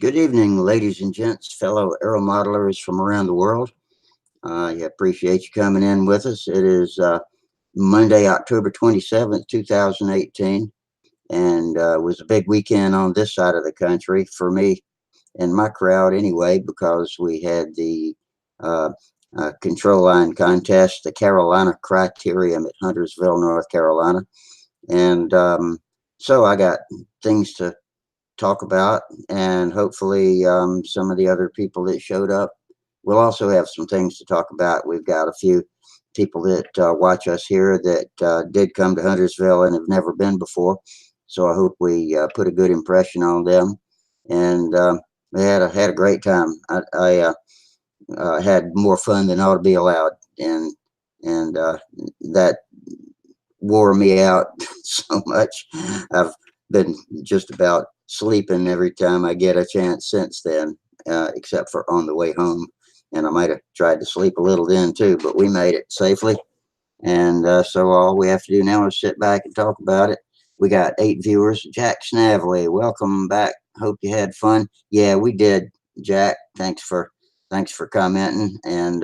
Good evening, ladies and gents, fellow aeromodelers from around the world. I appreciate you coming in with us. It is Monday, October 27th, 2018, and it was a big weekend on this side of the country for me and my crowd anyway, because we had the uh, control line contest, the Carolina Criterium at Huntersville, North Carolina. And so I got things to talk about, and hopefully some of the other people that showed up will also have some things to talk about. We've got a few people that watch us here that did come to Huntersville and have never been before, so I hope we put a good impression on them. And we had a great time. I had more fun than ought to be allowed, and that wore me out so much. I've been just about sleeping every time I get a chance since then, except for on the way home. And I might have tried to sleep a little then too, but we made it safely. And so all we have to do now is sit back and talk about it. We got 8 viewers. Jack Snavely, welcome back. Hope you had fun. Yeah, we did, Jack. Thanks for commenting. And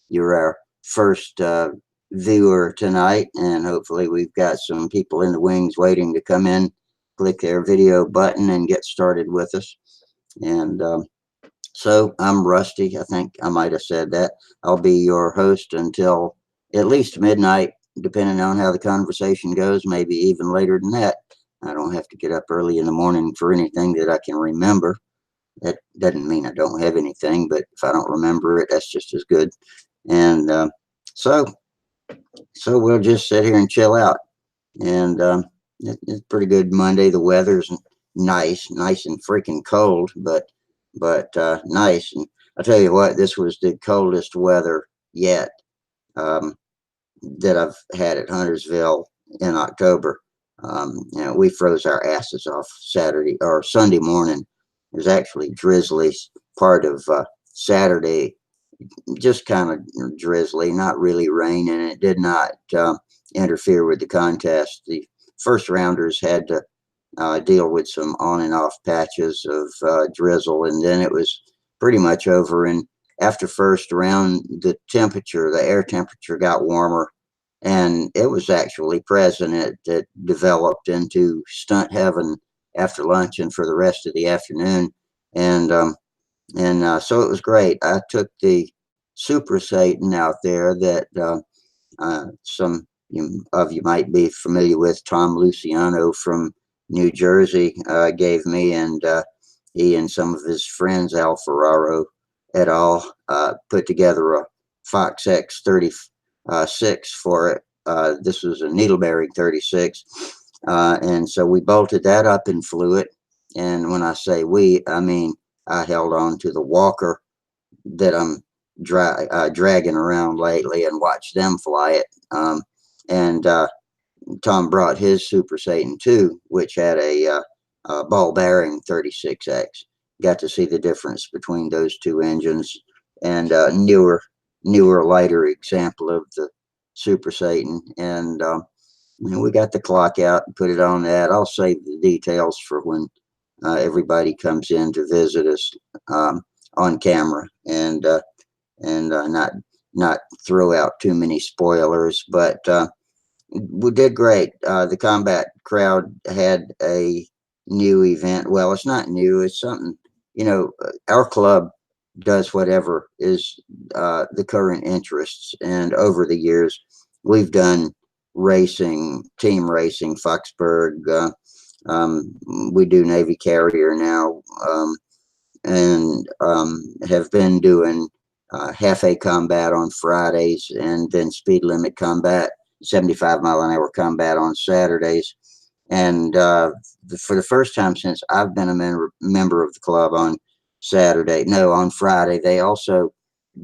you're our first viewer tonight, and hopefully we've got some people in the wings waiting to come in, click their video button, and get started with us. And so I'm Rusty. I think I might have said that. I'll be your host until at least midnight, depending on how the conversation goes, maybe even later than that. I don't have to get up early in the morning for anything that I can remember. That doesn't mean I don't have anything, but if I don't remember it, that's just as good. And so so we'll just sit here and chill out. And it's pretty good Monday. The weather's nice and freaking cold, but nice. And I'll tell you what, this was the coldest weather yet that I've had at Huntersville in October. We froze our asses off Saturday or Sunday morning. It was actually drizzly part of Saturday, just kind of drizzly, not really rain, and it did not interfere with the contest. The first rounders had to deal with some on and off patches of drizzle, and then it was pretty much over. And after first round, the air temperature got warmer, and it was actually present. It developed into stunt heaven after lunch and for the rest of the afternoon. And so it was great. I took the Super Satan out there that some of you might be familiar with. Tom Luciano from New Jersey gave me, and he and some of his friends, Al Ferraro et al., put together a Fox X36 for it. This was a needle bearing 36. And so we bolted that up and flew it. And when I say we, I mean I held on to the walker that I'm dragging around lately and watched them fly it. And Tom brought his Super Satan 2, which had a ball bearing 36X. Got to see the difference between those two engines, and newer, lighter example of the Super Satan. And we got the clock out and put it on that. I'll save the details for when everybody comes in to visit us on camera, and not throw out too many spoilers. But we did great. The combat crowd had a new event. Well, it's not new. It's something, our club does whatever is the current interests. And over the years, we've done racing, team racing, Foxburg. We do Navy Carrier now, and have been doing half a combat on Fridays, and then speed limit combat, 75-mile-an-hour combat on Saturdays. And for the first time since I've been a member of the club on on Friday, they also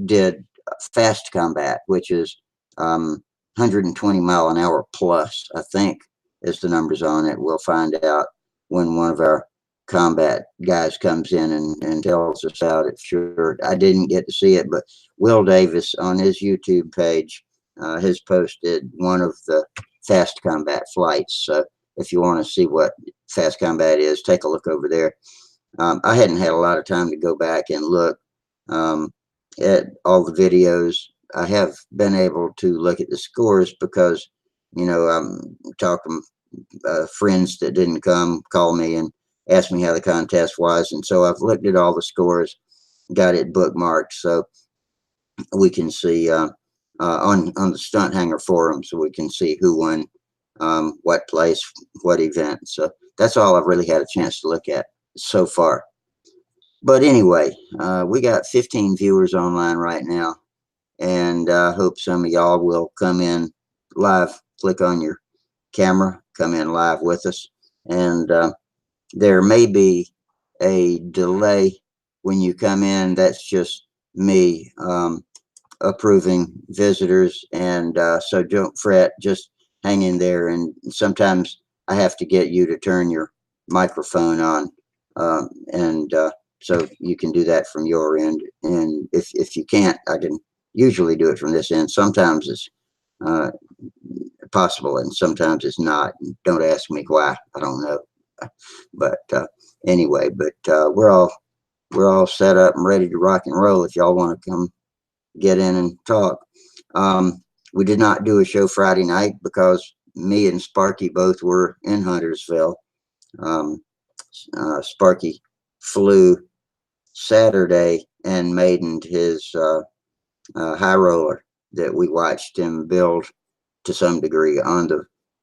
did fast combat, which is 120-mile-an-hour plus, I think, is the numbers on it. We'll find out when one of our combat guys comes in and tells us out. It's sure I didn't get to see it, but Will Davis on his YouTube page has posted one of the fast combat flights. So if you want to see what fast combat is, take a look over there. I hadn't had a lot of time to go back and look at all the videos. I have been able to look at the scores because, I'm talking friends that didn't come call me and ask me how the contest was. And so I've looked at all the scores, got it bookmarked so we can see on the Stunthangar forum, so we can see who won what place, what event. So that's all I've really had a chance to look at so far. But anyway, we got 15 viewers online right now, and I hope some of y'all will come in live, click on your camera, come in live with us. And there may be a delay when you come in. That's just me approving visitors. And so don't fret, just hang in there. And sometimes I have to get you to turn your microphone on. And so you can do that from your end. And if you can't, I can usually do it from this end. Sometimes it's possible and sometimes it's not. Don't ask me why, I don't know. But anyway, we're all set up and ready to rock and roll if y'all want to come get in and talk. We did not do a show Friday night because me and Sparky both were in Huntersville. Sparky flew Saturday and maidened his high roller that we watched him build to some degree on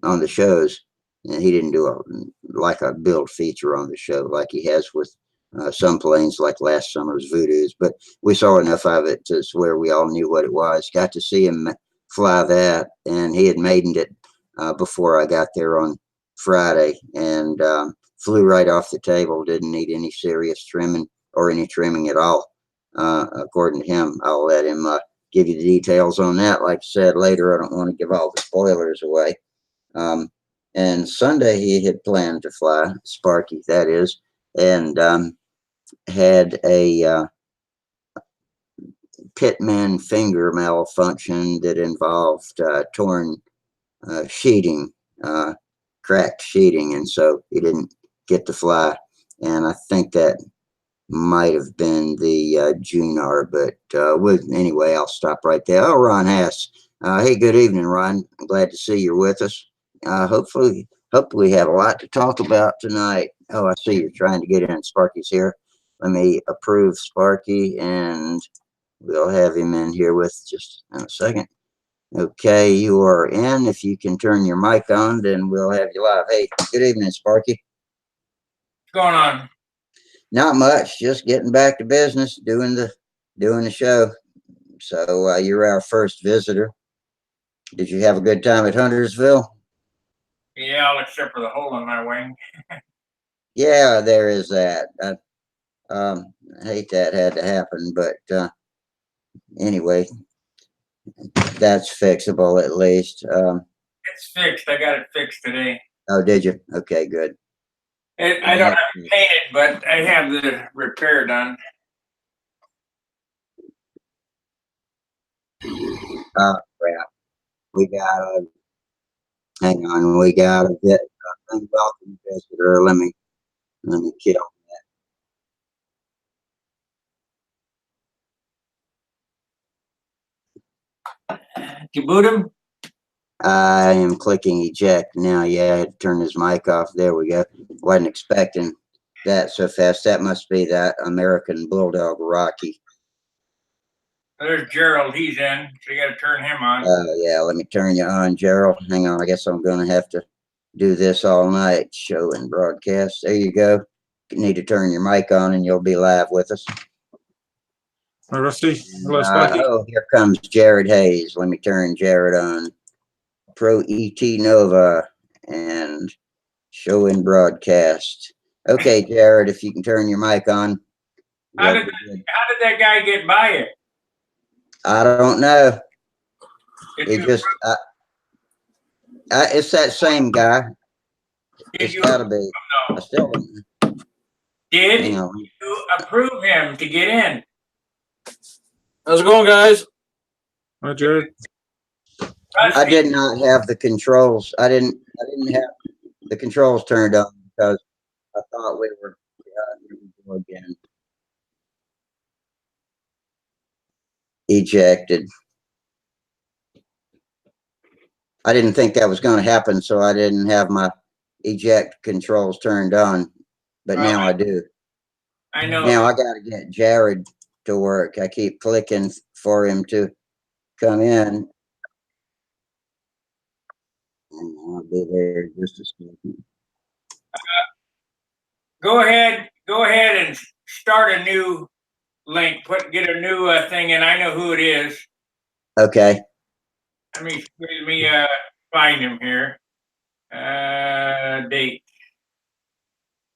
the shows. And he didn't do a build feature on the show like he has with some planes like last summer's Voodoos, but we saw enough of it to where we all knew what it was. Got to see him fly that, and he had maidened it before I got there on Friday, and flew right off the table. Didn't need any serious trimming or any trimming at all, according to him. I'll let him give you the details on that. Like I said, later. I don't want to give all the spoilers away. And Sunday he had planned to fly, Sparky that is, and had a pitman finger malfunction that involved torn sheeting, cracked sheeting, and so he didn't get to fly. And I think that might have been the Junar, but anyway, I'll stop right there. Oh, Ron Hass. Hey, good evening, Ron. I'm glad to see you're with us. Hopefully we have a lot to talk about tonight. Oh, I see you're trying to get in. Sparky's here. Let me approve Sparky, and we'll have him in here with just in a second. Okay, you are in. If you can turn your mic on, then we'll have you live. Hey, good evening, Sparky. What's going on? Not much. Just getting back to business, doing the show. So you're our first visitor. Did you have a good time at Huntersville? Yeah, all except for the hole in my wing. Yeah, there is that. I hate that had to happen, but anyway, that's fixable at least. It's fixed. I got it fixed today. Oh, did you? Okay, good. I don't have it painted, but I have the repair done. Oh, crap. We got hang on. We got to get a welcome visitor. Let me kill. You boot him? I am clicking eject now. Yeah, I had to turn his mic off. There we go. Wasn't expecting that so fast. That must be that American Bulldog Rocky. There's Gerald. He's in. So you got to turn him on. Yeah, let me turn you on, Gerald. Hang on. I guess I'm going to have to do this all night. Show and broadcast. There you go. You need to turn your mic on and you'll be live with us. Hi, Rusty. Hello, Sparky. Oh, here comes Jared Hayes. Let me turn Jared on. Pro ET Nova and show and broadcast. Okay, Jared, if you can turn your mic on. How did that guy get by it? I don't know. It just, it's that same guy. It's gotta be. I still don't. Did you approve him to get in? How's it going, guys? Hi, Jared. I did not have the controls. I didn't have the controls turned on because I thought we were go again. Ejected. I didn't think that was going to happen, so I didn't have my eject controls turned on, but now I do. I know. Now I got to get Jared to work. I keep clicking for him to come in. And I'll be there in just a second. Go ahead and start a new link. Get a new thing, and I know who it is. Okay. Let me find him here. Date.